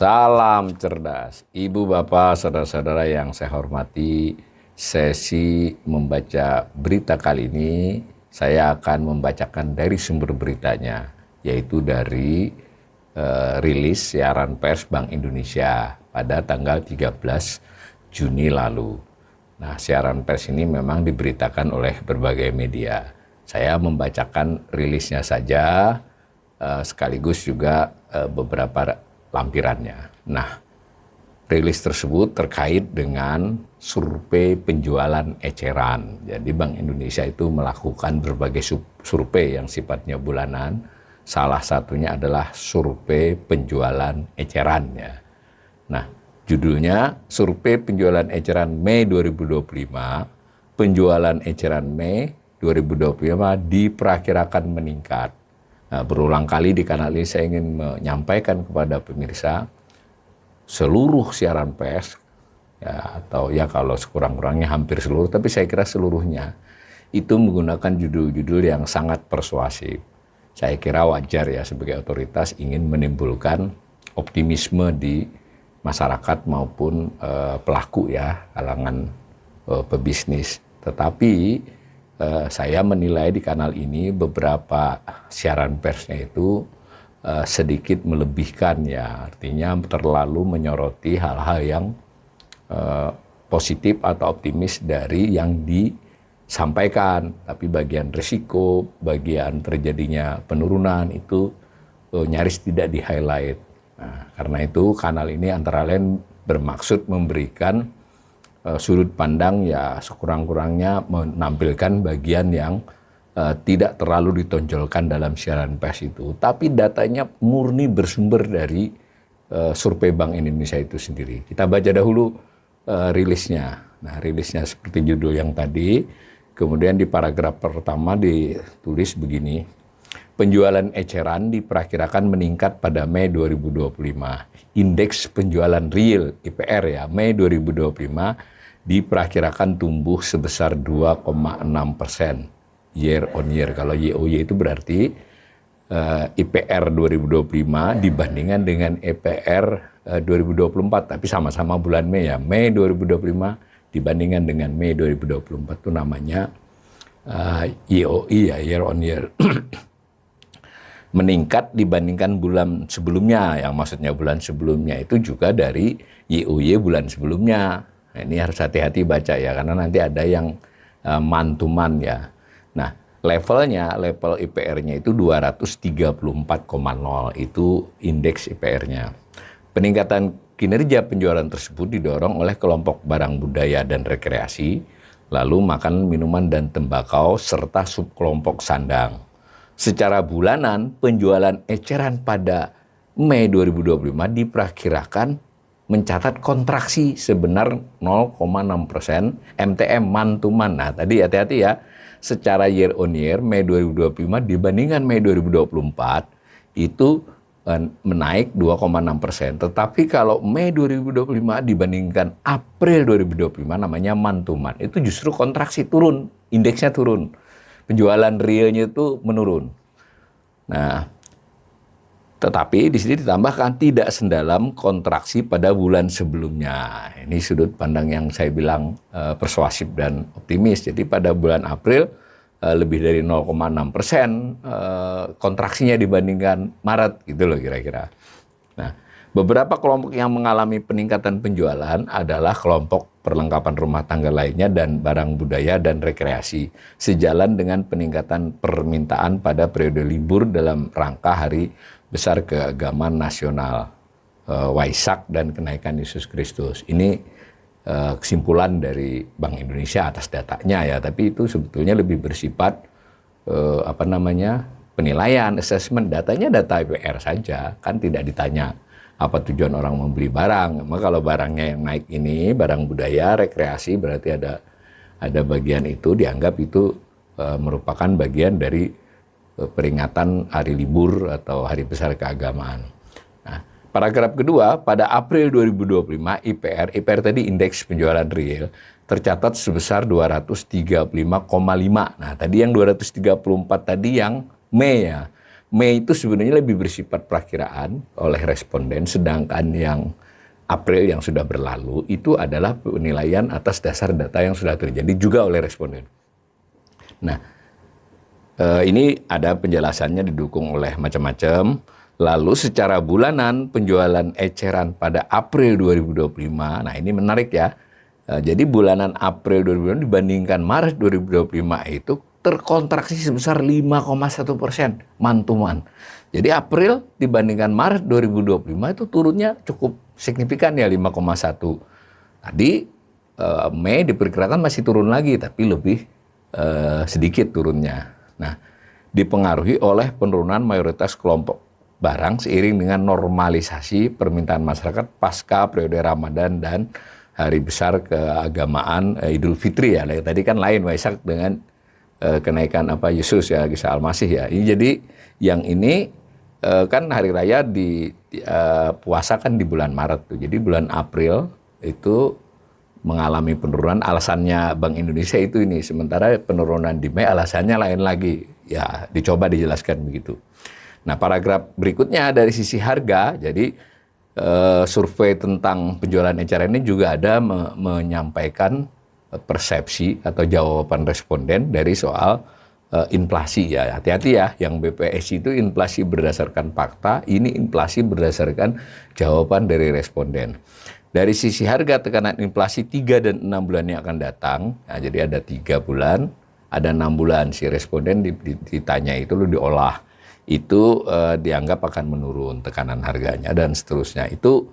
Salam cerdas, Ibu Bapak, saudara-saudara yang saya hormati. Sesi membaca berita kali ini, saya akan membacakan dari sumber beritanya, yaitu dari rilis siaran pers Bank Indonesia pada tanggal 13 Juni lalu. Nah, siaran pers ini memang diberitakan oleh berbagai media. Saya membacakan rilisnya saja, sekaligus juga beberapa lampirannya. Nah, rilis tersebut terkait dengan survei penjualan eceran. Jadi Bank Indonesia itu melakukan berbagai survei yang sifatnya bulanan. Salah satunya adalah survei penjualan eceran ya. Nah, judulnya survei penjualan eceran Mei 2025, penjualan eceran Mei 2025 diperkirakan meningkat. Nah, berulang kali di kanal ini saya ingin menyampaikan kepada pemirsa seluruh siaran pers, ya, atau ya kalau sekurang-kurangnya hampir seluruh, tapi saya kira seluruhnya itu menggunakan judul-judul yang sangat persuasif. Saya kira wajar ya sebagai otoritas ingin menimbulkan optimisme di masyarakat maupun pelaku ya, kalangan pebisnis. Tetapi saya menilai di kanal ini beberapa siaran persnya itu sedikit melebihkan ya, artinya terlalu menyoroti hal-hal yang positif atau optimis dari yang disampaikan, tapi bagian risiko, bagian terjadinya penurunan itu nyaris tidak di-highlight. Nah, karena itu kanal ini antara lain bermaksud memberikan sudut pandang ya sekurang-kurangnya menampilkan bagian yang tidak terlalu ditonjolkan dalam siaran pers itu, tapi datanya murni bersumber dari survei Bank Indonesia itu sendiri. Kita baca dahulu rilisnya. Nah, rilisnya seperti judul yang tadi. Kemudian di paragraf pertama ditulis begini: penjualan eceran diperkirakan meningkat pada Mei 2025. Indeks penjualan real IPR ya Mei 2025 diperkirakan tumbuh sebesar 2,6% year on year. Kalau YoY itu berarti IPR 2025 dibandingkan dengan IPR 2024, tapi sama-sama bulan Mei ya. Mei 2025 dibandingkan dengan Mei 2024 itu namanya YoY ya, year on year. Meningkat dibandingkan bulan sebelumnya, yang maksudnya bulan sebelumnya itu juga dari YoY bulan sebelumnya. Nah, ini harus hati-hati baca ya, karena nanti ada yang man-to-man ya. Nah, level IPR-nya itu 234,0, itu indeks IPR-nya. Peningkatan kinerja penjualan tersebut didorong oleh kelompok barang budaya dan rekreasi, lalu makanan, minuman, dan tembakau, serta subkelompok sandang. Secara bulanan, penjualan eceran pada Mei 2025 diperkirakan mencatat kontraksi sebenar 0,6% MTM man-to-man. Nah, tadi hati-hati ya, secara year on year Mei 2025 dibandingkan Mei 2024 itu menaik 2,6%. Tetapi kalau Mei 2025 dibandingkan April 2025 namanya man-to-man, itu justru kontraksi, turun, indeksnya turun. Penjualan realnya itu menurun. Nah, tetapi di sini ditambahkan tidak sedalam kontraksi pada bulan sebelumnya. Ini sudut pandang yang saya bilang persuasif dan optimis. Jadi pada bulan April lebih dari 0,6% kontraksinya dibandingkan Maret gitu loh kira-kira. Nah, beberapa kelompok yang mengalami peningkatan penjualan adalah kelompok perlengkapan rumah tangga lainnya dan barang budaya dan rekreasi, sejalan dengan peningkatan permintaan pada periode libur dalam rangka Hari Besar Keagamaan Nasional, Waisak, dan kenaikan Yesus Kristus. Ini kesimpulan dari Bank Indonesia atas datanya ya, tapi itu sebetulnya lebih bersifat penilaian, assessment. Datanya data IPR saja, kan tidak ditanya apa tujuan orang membeli barang. Maka kalau barangnya yang naik ini barang budaya, rekreasi, berarti ada bagian itu dianggap itu merupakan bagian dari peringatan hari libur atau hari besar keagamaan. Nah, paragraf kedua, pada April 2025 IPR tadi indeks penjualan real tercatat sebesar 235,5. Nah, tadi yang 234 tadi yang Mei ya. Mei itu sebenarnya lebih bersifat perakiraan oleh responden, sedangkan yang April yang sudah berlalu itu adalah penilaian atas dasar data yang sudah terjadi juga oleh responden. Nah, ini ada penjelasannya didukung oleh macam-macam. Lalu secara bulanan penjualan eceran pada April 2025, nah ini menarik ya. Jadi bulanan April 2025 dibandingkan Maret 2025 itu terkontraksi sebesar 5,1% month-to-month. Jadi April dibandingkan Maret 2025 itu turunnya cukup signifikan ya 5,1. Tadi Mei diperkirakan masih turun lagi tapi lebih sedikit turunnya. Nah, dipengaruhi oleh penurunan mayoritas kelompok barang seiring dengan normalisasi permintaan masyarakat pasca periode Ramadan dan hari besar keagamaan Idul Fitri ya. Tadi kan lain Waisak dengan kenaikan Yesus ya, Isa Al-Masih ya. Jadi yang ini kan hari raya di puasa kan di bulan Maret tuh. Jadi bulan April itu mengalami penurunan, alasannya Bank Indonesia itu ini. Sementara penurunan di Mei alasannya lain lagi. Ya, dicoba dijelaskan begitu. Nah, paragraf berikutnya dari sisi harga, jadi survei tentang penjualan eceran ini juga ada menyampaikan persepsi atau jawaban responden dari soal inflasi ya. Hati-hati ya, yang BPS itu inflasi berdasarkan fakta, ini inflasi berdasarkan jawaban dari responden. Dari sisi harga, tekanan inflasi 3 dan 6 bulan yang akan datang, nah, jadi ada 3 bulan, ada 6 bulan, si responden ditanya itu lu diolah. Itu dianggap akan menurun tekanan harganya dan seterusnya. Itu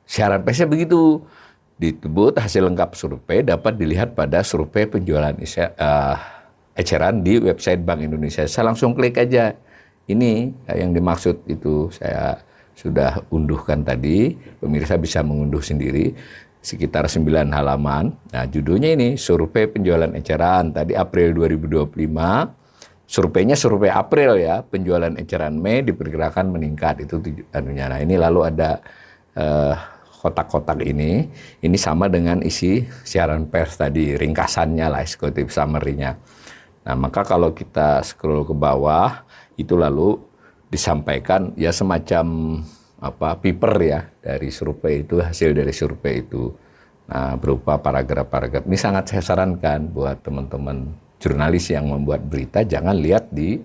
syarat persnya begitu. Disebut hasil lengkap survei dapat dilihat pada survei penjualan eceran di website Bank Indonesia. Saya langsung klik aja. Ini yang dimaksud itu saya sudah unduhkan tadi. Pemirsa bisa mengunduh sendiri. Sekitar 9 halaman. Nah, judulnya ini survei penjualan eceran. Tadi April 2025. Surveinya survei April ya, penjualan eceran Mei diperkirakan meningkat itu anunya. Nah, ini lalu ada kotak-kotak ini sama dengan isi siaran pers tadi, ringkasannya lah, eksekutif summary-nya. Nah, maka kalau kita scroll ke bawah itu lalu disampaikan ya semacam paper ya dari survei itu, hasil dari survei itu. Nah, berupa paragraf-paragraf. Ini sangat saya sarankan buat teman-teman jurnalis yang membuat berita, jangan lihat di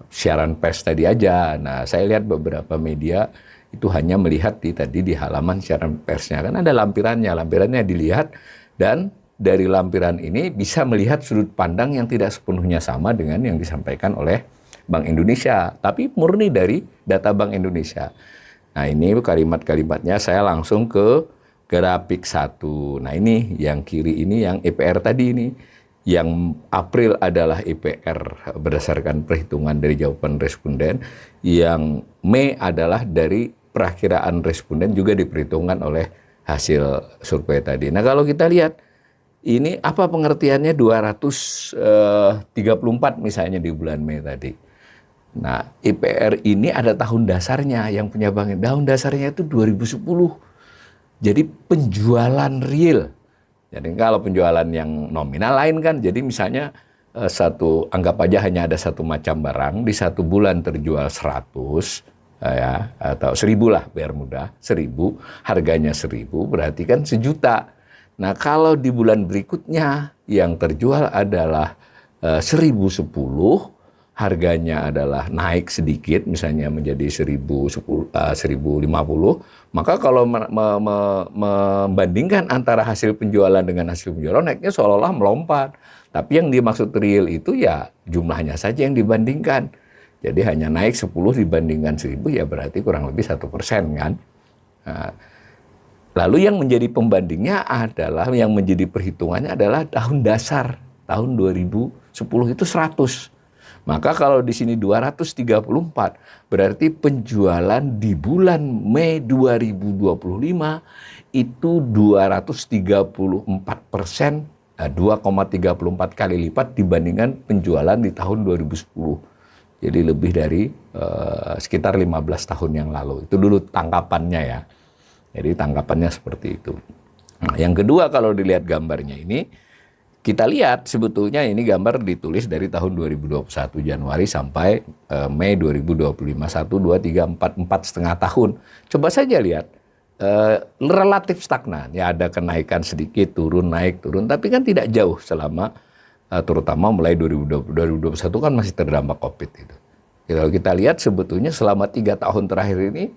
siaran pers tadi aja. Nah, saya lihat beberapa media itu hanya melihat tadi di halaman siaran persnya. Kan ada lampirannya dilihat, dan dari lampiran ini bisa melihat sudut pandang yang tidak sepenuhnya sama dengan yang disampaikan oleh Bank Indonesia, tapi murni dari data Bank Indonesia. Nah, ini kalimat-kalimatnya saya langsung ke grafik 1. Nah, ini yang kiri ini yang EPR tadi ini. Yang April adalah EPR berdasarkan perhitungan dari jawaban responden, yang Mei adalah dari perakiraan responden juga diperhitungkan oleh hasil survei tadi. Nah, kalau kita lihat ini apa pengertiannya 234 misalnya di bulan Mei tadi. Nah, EPR ini ada tahun dasarnya yang punya bank. Tahun dasarnya itu 2010. Jadi penjualan real. Jadi kalau penjualan yang nominal lain kan, jadi misalnya anggap aja hanya ada satu macam barang, di satu bulan terjual 100, ya, atau 1000 lah biar mudah, 1000, harganya 1000, berarti kan 1.000.000. Nah, kalau di bulan berikutnya yang terjual adalah 1010, harganya adalah naik sedikit, misalnya menjadi 1050, maka kalau membandingkan antara hasil penjualan dengan hasil penjualan, naiknya seolah-olah melompat. Tapi yang dimaksud real itu ya jumlahnya saja yang dibandingkan. Jadi hanya naik 10 dibandingkan 1000, ya berarti kurang lebih 1% kan. Nah, lalu yang menjadi pembandingnya adalah, yang menjadi perhitungannya adalah tahun dasar, tahun 2010 itu 100. Maka kalau di sini 234, berarti penjualan di bulan Mei 2025 itu 234%, 2,34 kali lipat dibandingkan penjualan di tahun 2010. Jadi lebih dari sekitar 15 tahun yang lalu. Itu dulu tangkapannya ya. Jadi tangkapannya seperti itu. Nah, yang kedua kalau dilihat gambarnya ini, kita lihat sebetulnya ini gambar ditulis dari tahun 2021 Januari sampai Mei 2025, 1, 2, 3, 4, 4,5 tahun. Coba saja lihat, relatif stagnan. Ya ada kenaikan sedikit, turun, naik, turun, tapi kan tidak jauh selama, terutama mulai 2020, 2021 kan masih terdampak COVID itu. Kalau kita lihat sebetulnya selama 3 tahun terakhir ini,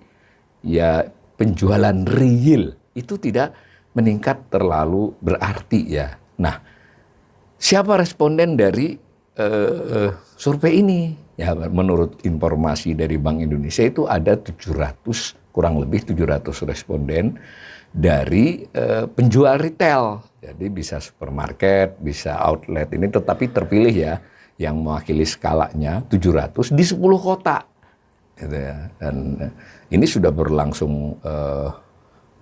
ya penjualan real itu tidak meningkat terlalu berarti ya. Nah, siapa responden dari survei ini? Ya, menurut informasi dari Bank Indonesia itu ada 700, kurang lebih 700 responden dari penjual retail. Jadi bisa supermarket, bisa outlet ini, tetapi terpilih ya yang mewakili skalanya 700 di 10 kota. Gitu ya. Dan ini sudah berlangsung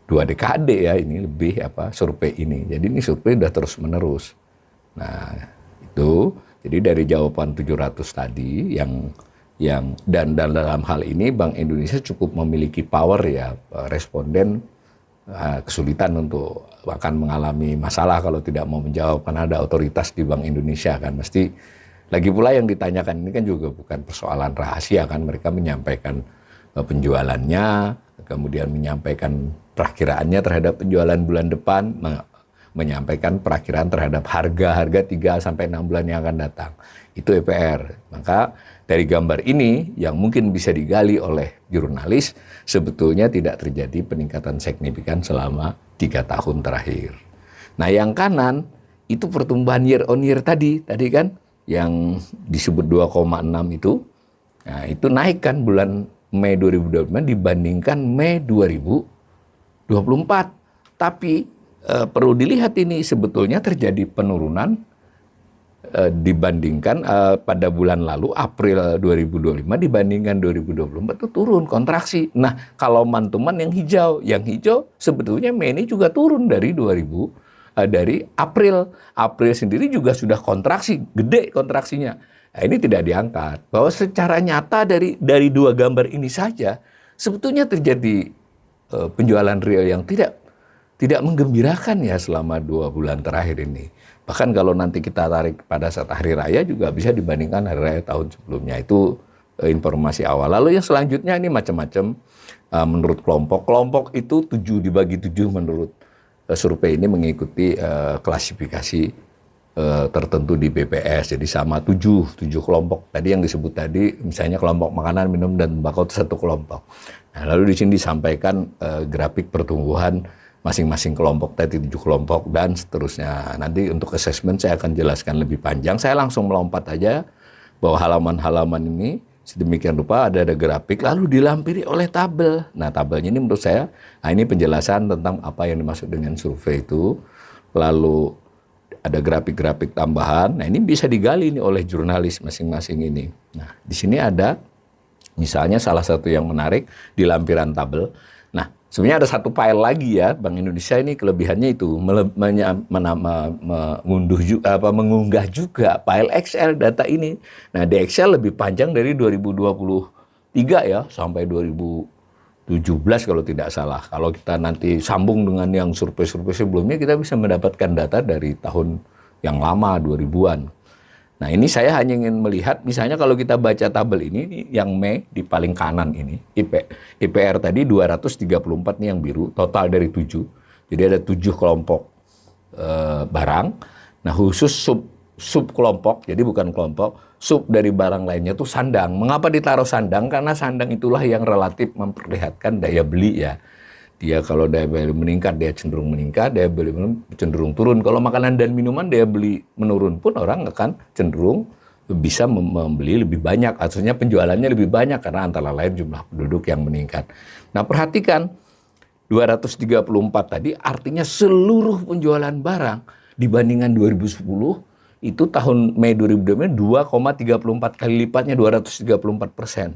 2 dekade ya, ini lebih survei ini. Jadi ini survei sudah terus menerus. Nah, itu jadi dari jawaban 700 tadi yang dan dalam hal ini Bank Indonesia cukup memiliki power ya, responden kesulitan untuk akan mengalami masalah kalau tidak mau menjawab karena ada otoritas di Bank Indonesia kan, mesti lagi pula yang ditanyakan ini kan juga bukan persoalan rahasia kan, mereka menyampaikan penjualannya, kemudian menyampaikan perakiraannya terhadap penjualan bulan depan, menyampaikan perakiraan terhadap harga-harga 3-6 bulan yang akan datang. Itu EPR. Maka dari gambar ini yang mungkin bisa digali oleh jurnalis, sebetulnya tidak terjadi peningkatan signifikan selama 3 tahun terakhir. Nah yang kanan, itu pertumbuhan year on year tadi kan, yang disebut 2,6 itu, nah itu naik kan bulan Mei 2025 dibandingkan Mei 2024. Tapi perlu dilihat ini sebetulnya terjadi penurunan dibandingkan pada bulan lalu April 2025 dibandingkan 2024 itu turun, kontraksi. Nah kalau mantuman yang hijau sebetulnya Mei ini juga turun dari dari April sendiri juga sudah kontraksi, gede kontraksinya. Nah, ini tidak diangkat bahwa secara nyata dari 2 gambar ini saja sebetulnya terjadi penjualan real yang tidak menggembirakan ya selama 2 bulan terakhir ini. Bahkan kalau nanti kita tarik pada saat hari raya juga bisa dibandingkan hari raya tahun sebelumnya. Itu informasi awal. Lalu yang selanjutnya ini macam-macam menurut kelompok. Kelompok itu 7 dibagi 7 menurut survei ini mengikuti klasifikasi tertentu di BPS. Jadi sama 7 kelompok. Tadi yang disebut tadi misalnya kelompok makanan, minum, dan tembakau itu 1 kelompok. Nah, lalu di sini disampaikan grafik pertumbuhan masing-masing kelompok tadi 7 kelompok dan seterusnya. Nanti untuk assessment saya akan jelaskan lebih panjang. Saya langsung melompat aja bahwa halaman-halaman ini sedemikian rupa ada grafik lalu dilampiri oleh tabel. Nah tabelnya ini menurut saya, nah ini penjelasan tentang apa yang dimaksud dengan survei itu. Lalu ada grafik-grafik tambahan. Nah ini bisa digali nih oleh jurnalis masing-masing ini. Nah di sini ada misalnya salah satu yang menarik di lampiran tabel. Nah, sebenarnya ada 1 file lagi ya, Bank Indonesia ini kelebihannya itu mengunggah juga file Excel data ini. Nah, di Excel lebih panjang dari 2023 ya, sampai 2017 kalau tidak salah. Kalau kita nanti sambung dengan yang survei-survei sebelumnya, kita bisa mendapatkan data dari tahun yang lama, 2000-an. Nah ini saya hanya ingin melihat, misalnya kalau kita baca tabel ini, yang Mei di paling kanan ini, IPR tadi 234 nih yang biru, total dari 7. Jadi ada 7 kelompok barang. Nah khusus sub kelompok, jadi bukan kelompok, sub dari barang lainnya tuh sandang. Mengapa ditaruh sandang? Karena sandang itulah yang relatif memperlihatkan daya beli ya. Dia kalau daya beli meningkat, dia cenderung meningkat, daya beli cenderung turun. Kalau makanan dan minuman daya beli menurun pun orang akan cenderung bisa membeli lebih banyak. Artinya penjualannya lebih banyak karena antara lain jumlah penduduk yang meningkat. Nah perhatikan 234 tadi artinya seluruh penjualan barang dibandingkan 2010 itu tahun Mei 2020 2,34 kali lipatnya 234%.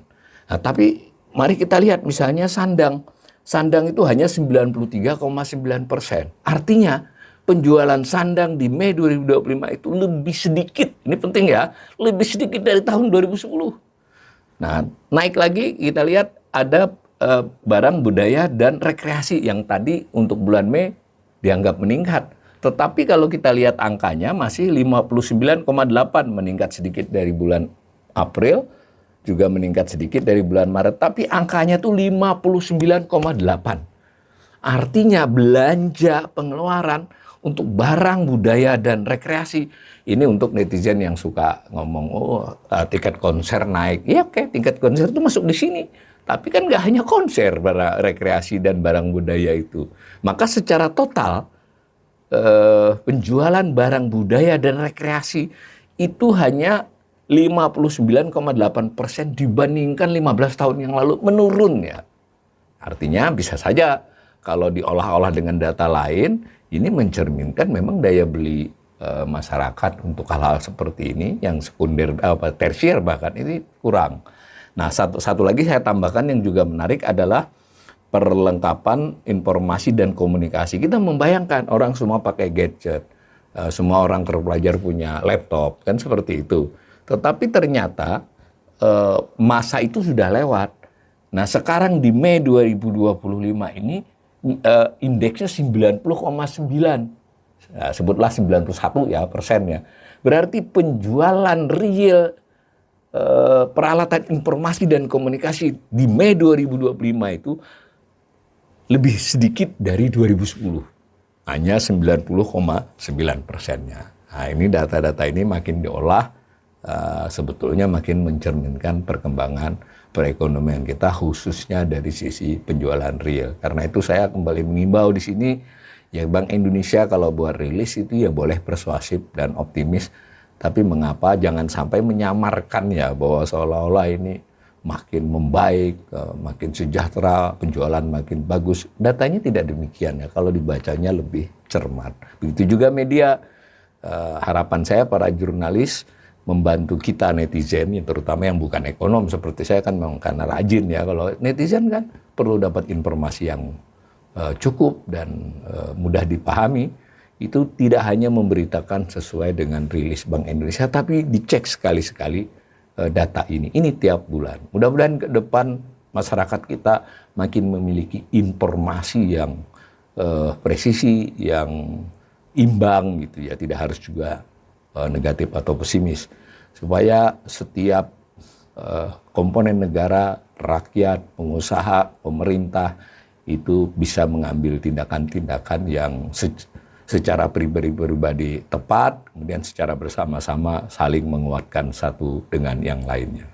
Nah tapi mari kita lihat misalnya sandang. Sandang itu hanya 93,9%. Artinya penjualan sandang di Mei 2025 itu lebih sedikit. Ini penting ya, lebih sedikit dari tahun 2010. Nah, naik lagi kita lihat ada barang budaya dan rekreasi yang tadi untuk bulan Mei dianggap meningkat. Tetapi kalau kita lihat angkanya masih 59,8, meningkat sedikit dari bulan April, juga meningkat sedikit dari bulan Maret, tapi angkanya tuh 59,8. Artinya belanja pengeluaran untuk barang, budaya, dan rekreasi. Ini untuk netizen yang suka ngomong, tiket konser naik. Ya oke, tiket konser itu masuk di sini. Tapi kan nggak hanya konser, barang rekreasi dan barang budaya itu. Maka secara total, penjualan barang budaya dan rekreasi itu hanya 59,8% dibandingkan 15 tahun yang lalu, menurun ya. Artinya bisa saja kalau diolah-olah dengan data lain, ini mencerminkan memang daya beli masyarakat untuk hal-hal seperti ini, yang sekunder, tersier bahkan, ini kurang. Nah, satu lagi saya tambahkan yang juga menarik adalah perlengkapan informasi dan komunikasi. Kita membayangkan orang semua pakai gadget, semua orang terpelajar punya laptop, kan seperti itu. Tetapi ternyata masa itu sudah lewat. Nah, sekarang di Mei 2025 ini indeksnya 90,9. Nah, sebutlah 91 ya persennya. Berarti penjualan real peralatan informasi dan komunikasi di Mei 2025 itu lebih sedikit dari 2010. Hanya 90,9%-nya. Nah, ini data-data ini makin diolah, sebetulnya makin mencerminkan perkembangan perekonomian kita, khususnya dari sisi penjualan real. Karena itu saya kembali mengimbau di sini, ya Bank Indonesia kalau buat rilis itu ya boleh persuasif dan optimis, tapi mengapa jangan sampai menyamarkan ya bahwa seolah-olah ini makin membaik, makin sejahtera, penjualan makin bagus. Datanya tidak demikian ya, kalau dibacanya lebih cermat. Begitu juga media, harapan saya para jurnalis membantu kita netizen, terutama yang bukan ekonom seperti saya kan memang karena rajin ya. Kalau netizen kan perlu dapat informasi yang cukup dan mudah dipahami. Itu tidak hanya memberitakan sesuai dengan rilis Bank Indonesia, tapi dicek sekali-sekali data ini. Ini tiap bulan. Mudah-mudahan ke depan masyarakat kita makin memiliki informasi yang presisi, yang imbang gitu ya. Tidak harus juga negatif atau pesimis, supaya setiap komponen negara, rakyat, pengusaha, pemerintah itu bisa mengambil tindakan-tindakan yang secara pribadi tepat, kemudian secara bersama-sama saling menguatkan satu dengan yang lainnya.